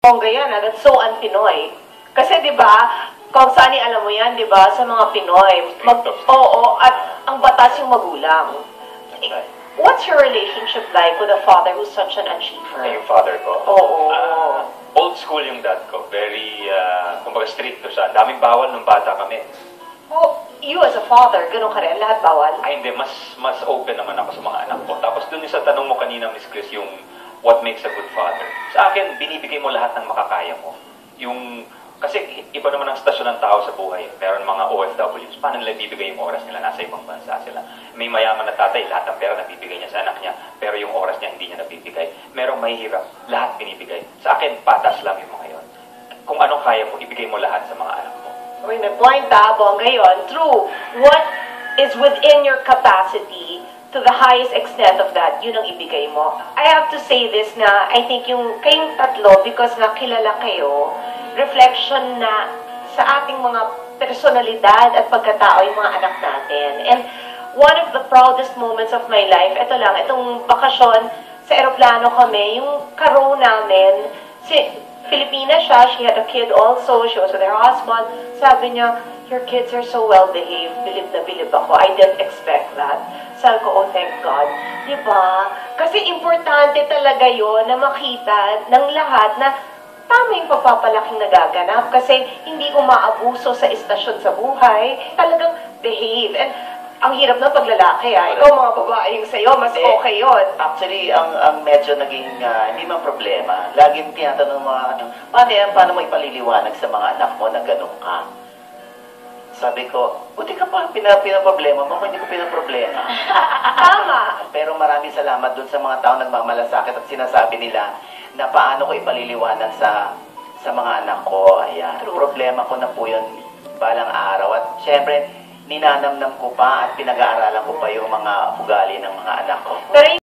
bongga yan, that's so un-Pinoy. Kasi di ba, kung saan alam mo yan, di ba, sa mga Pinoy, oo, at ang batas yung magulang. What's your relationship like with a father who's such an achiever? Yung father ko? Oo. Old school yung dad ko. Very, kumbaga stricto siya. Daming bawal nung bata kami. Oh, you as a father, ganun ka rin, lahat bawal? Ay hindi, mas open naman ako sa mga anak ko. Tapos dun yung sa tanong mo kanina, Miss Chris, yung what makes a good father. Sa akin, binibigay mo lahat ng makakaya mo. Kasi iba naman ang stasyon ng tao sa buhay. Meron mga OFWs, paano nila bibigay yung oras nila? Nasa ibang bansa sila. May mayaman na tatay, lahat ng pera nabibigay niya sa anak niya, pero yung oras niya hindi niya nabibigay. Merong mahihirap, lahat binibigay. Sa akin, patas lang yung mga yon. Kung anong kaya mo, ibigay mo lahat sa mga anak mo. Uy, may point bongga yun. True. What is within your capacity to the highest extent of that, yun ang ibigay mo. I have to say this na, I think yung kayong tatlo, because nga kilala kayo, reflection na sa ating mga personalidad at pagkatao yung mga anak natin. And one of the proudest moments of my life, ito lang, itong bakasyon, sa aeroplano kami, yung karo namin, Filipina siya, she had a kid also, she was with her husband, sabi niya, your kids are so well behaved, bilib na bilib ako, I didn't expect that. Sabi ko, oh thank God. Diba? Kasi importante talaga yon na makita ng lahat na tama yung pagpapalaking nagaganap kasi hindi umaabuso sa istasyon sa buhay, talagang behave. And ang hirap ng paglalaki, ikaw mga babae yung sa'yo, mas okay yun. Actually, ang medyo naging, hindi man problema. Laging tinatanong mga, paano yan, paano mo ipaliliwanag sa mga anak mo na ganun ka? Sabi ko, buti ka pa, pinaproblema mo, hindi ko pinaproblema. Tama. Pero maraming salamat dun sa mga tao nagmamalasakit at sinasabi nila na paano ko ipaliliwanag sa mga anak ko. Ayan, problema ko na po yun balang araw. At syempre, ninanamnam ko pa at pinag-aaralan ko pa yung mga ugali ng mga anak ko. Pero